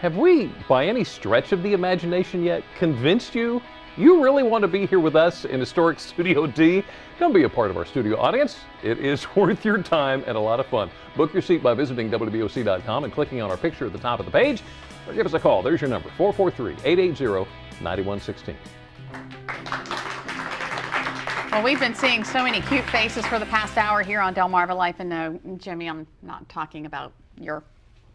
Have we, by any stretch of the imagination yet, convinced you really want to be here with us in historic Studio D? Come be a part of our studio audience. It is worth your time and a lot of fun. Book your seat by visiting WBOC.com and clicking on our picture at the top of the page, or give us a call. There's your number, 443-880-9116. Well, we've been seeing so many cute faces for the past hour here on Delmarva Life. And no, Jimmy, I'm not talking about your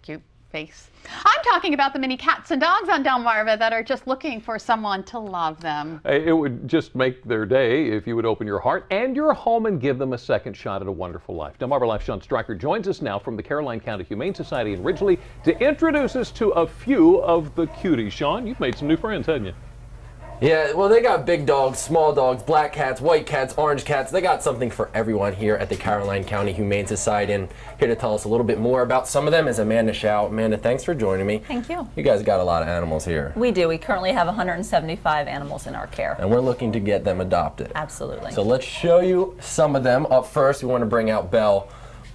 cute face. I'm talking about the many cats and dogs on Delmarva that are just looking for someone to love them. It would just make their day if you would open your heart and your home and give them a second shot at a wonderful life. Delmarva Life Sean Stryker joins us now from the Caroline County Humane Society in Ridgely to introduce us to a few of the cuties. Sean, you've made some new friends, haven't you? Yeah, well, they got big dogs, small dogs, black cats, white cats, orange cats. They got something for everyone here at the Caroline County Humane Society. And here to tell us a little bit more about some of them is Amanda Showell. Amanda, thanks for joining me. Thank you. You guys got a lot of animals here. We do. We currently have 175 animals in our care. And we're looking to get them adopted. Absolutely. So let's show you some of them. Up first, we want to bring out Belle.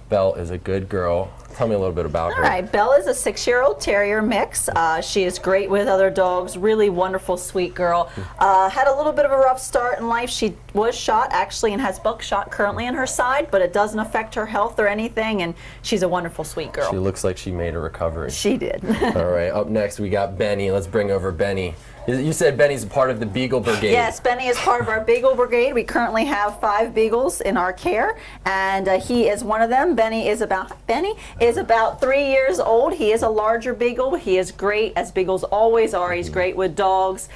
Belle is a good girl. Tell me a little bit about her. All right, Belle is a 6-year-old terrier mix. She is great with other dogs, really wonderful, sweet girl. Had a little bit of a rough start in life. She was shot actually and has buckshot currently in her side, but it doesn't affect her health or anything, and she's a wonderful, sweet girl. She looks like she made a recovery. She did. All right, up next we got Benny. Let's bring over Benny. You said Benny's part of the Beagle Brigade. Yes, Benny is part of our Beagle Brigade. We currently have 5 Beagles in our care, and he is one of them. Benny is about 3 years old. He is a larger Beagle. He is great, as Beagles always are. He's great with dogs,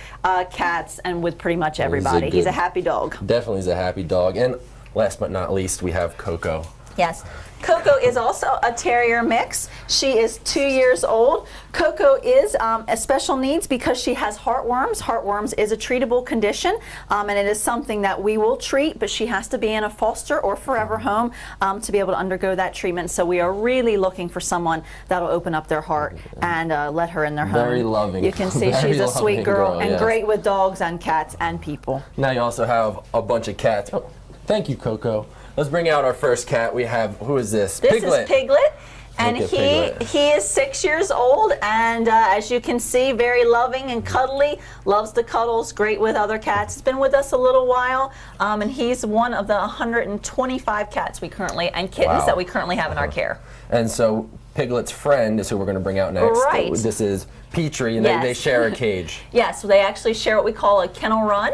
cats, and with pretty much everybody. He's a happy dog. Definitely is a happy dog. And last but not least, we have Coco. Yes. Coco is also a terrier mix. She is 2 years old. Coco is a special needs because she has heartworms. Heartworms is a treatable condition, and it is something that we will treat, but she has to be in a foster or forever home to be able to undergo that treatment. So we are really looking for someone that will open up their heart and let her in their home. Very loving. You can see she's a sweet girl and yes. Great with dogs and cats and people. Now you also have a bunch of cats. Oh, thank you, Coco. Let's bring out our first cat. We have, who is this? This is Piglet. And Piglet. he is 6 years old, and as you can see, very loving and cuddly, loves the cuddles, great with other cats. He's been with us a little while, and he's one of the 125 cats we currently, and kittens that we currently have in our care. And so Piglet's friend is who we're going to bring out next. Right. This is Petrie, and Yes. they share a cage. Yes, they actually share what we call a kennel run,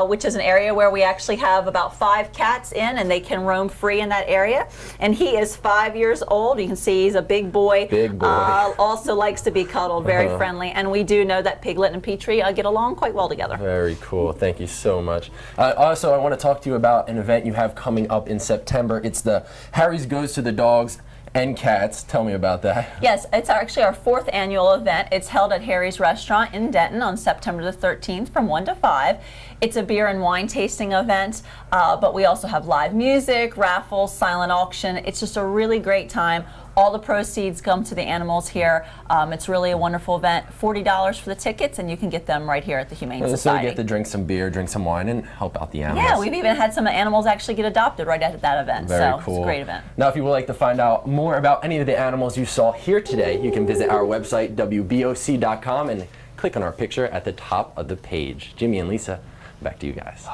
which is an area where we actually have about 5 cats in, and they can roam free in that area. And he is 5 years old. You can see he's a big boy. Big boy. Also likes to be cuddled, very friendly. And we do know that Piglet and Petrie get along quite well together. Very cool. Thank you so much. Also, I want to talk to you about an event you have coming up in September. It's the Harry's Goes to the Dogs and Cats. Tell me about that. Yes, it's actually our 4th annual event. It's held at Harry's Restaurant in Denton on September the 13th from 1 to 5. It's a beer and wine tasting event, but we also have live music, raffles, silent auction. It's just a really great time. All the proceeds come to the animals here. It's really a wonderful event. $40 for the tickets, and you can get them right here at the Humane Society. So you get to drink some beer, drink some wine, and help out the animals. Yeah, we've even had some animals actually get adopted right at that event. Very so cool. It's a great event. Now, if you would like to find out more about any of the animals you saw here today, you can visit our website, WBOC.com, and click on our picture at the top of the page. Jimmy and Lisa, back to you guys.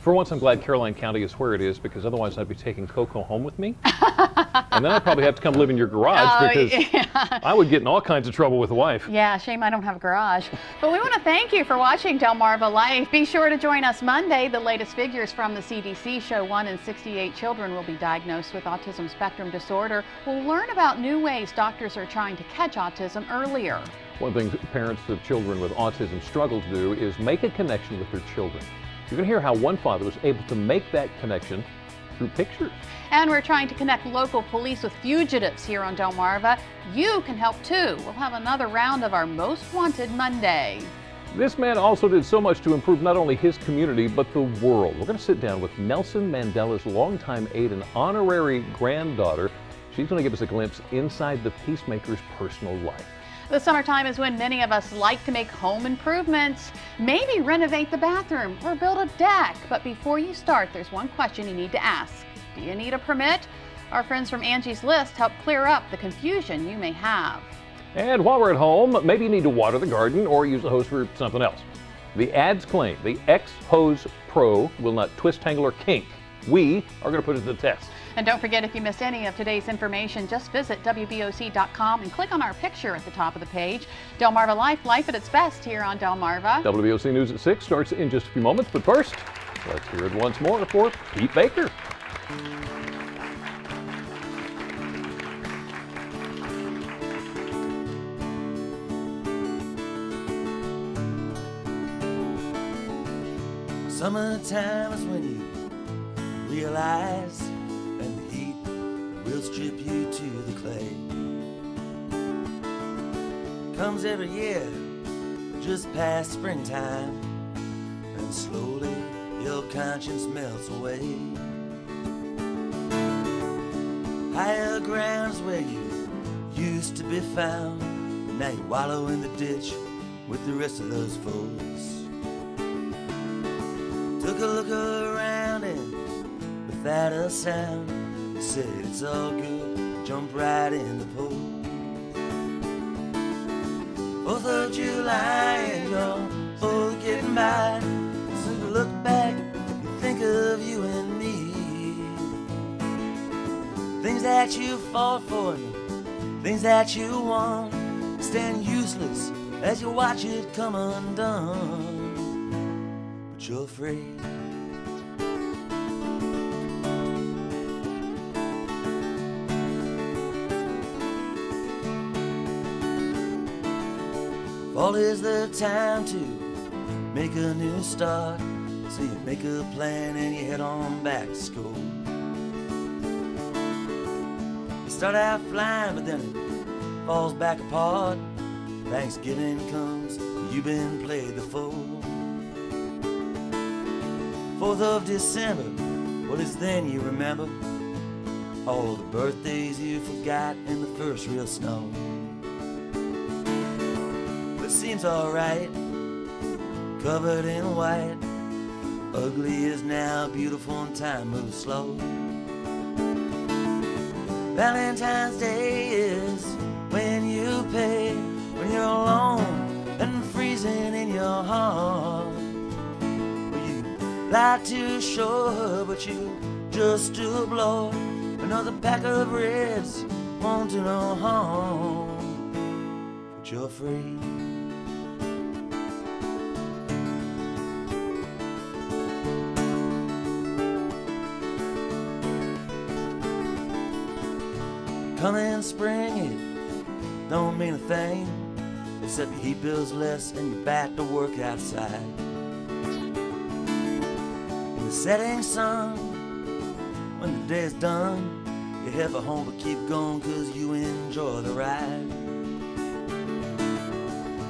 For once, I'm glad Caroline County is where it is, because otherwise I'd be taking Coco home with me. And then I'd probably have to come live in your garage, because I would get in all kinds of trouble with the wife. Yeah, shame I don't have a garage. But we want to thank you for watching Delmarva Life. Be sure to join us Monday. The latest figures from the CDC show 1 in 68 children will be diagnosed with autism spectrum disorder. We'll learn about new ways doctors are trying to catch autism earlier. One thing parents of children with autism struggle to do is make a connection with their children. You're going to hear how one father was able to make that connection through pictures. And we're trying to connect local police with fugitives here on Delmarva. You can help too. We'll have another round of our Most Wanted Monday. This man also did so much to improve not only his community, but the world. We're going to sit down with Nelson Mandela's longtime aide and honorary granddaughter. She's going to give us a glimpse inside the peacemaker's personal life. The summertime is when many of us like to make home improvements, maybe renovate the bathroom or build a deck. But before you start, there's one question you need to ask. Do you need a permit? Our friends from Angie's List help clear up the confusion you may have. And while we're at home, maybe you need to water the garden or use a hose for something else. The ads claim the X-Hose Pro will not twist, tangle, or kink. We are going to put it to the test. And don't forget, if you missed any of today's information, just visit WBOC.com and click on our picture at the top of the page. Delmarva Life, life at its best here on Delmarva. WBOC News at 6 starts in just a few moments, but first, let's hear it once more for Pete Baker. Summertime is when you realize and the heat will strip you to the clay. Comes every year, just past springtime, and slowly your conscience melts away. Higher grounds where you used to be found, now you wallow in the ditch with the rest of those fools. Took a look around and without a sound, you said it's all good, jump right in the pool. 4th of July and you're both getting by, so you look back, you think of you and me. Things that you fought for and things that you won stand useless as you watch it come undone. But you're free. Fall is the time to make a new start, so you make a plan and you head on back to school. You start out flying, but then it falls back apart. Thanksgiving comes, you've been played the fool. 4th of December, what is then you remember? All the birthdays you forgot and the first real snow. It seems alright, covered in white. Ugly is now beautiful and time moves slow. Valentine's Day is when you pay, when you're alone and freezing in your heart. Well, you lie to shore, but you just to blow another pack of ribs, won't do no harm. But you're free. Coming spring, it don't mean a thing, except your heat bills less and you're back to work outside. In the setting sun, when the day's done, you head for home but keep going cause you enjoy the ride.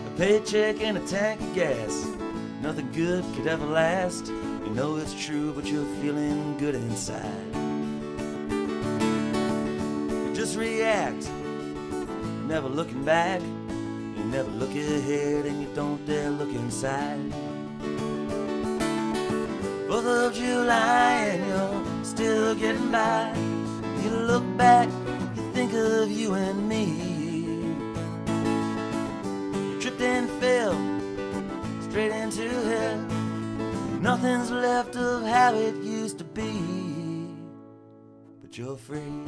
A paycheck and a tank of gas, nothing good could ever last. You know it's true but you're feeling good inside. Just react, never looking back. You never look ahead and you don't dare look inside. 4th of July and you're still getting by. You look back, you think of you and me. You tripped and fell straight into hell. Nothing's left of how it used to be. But you're free.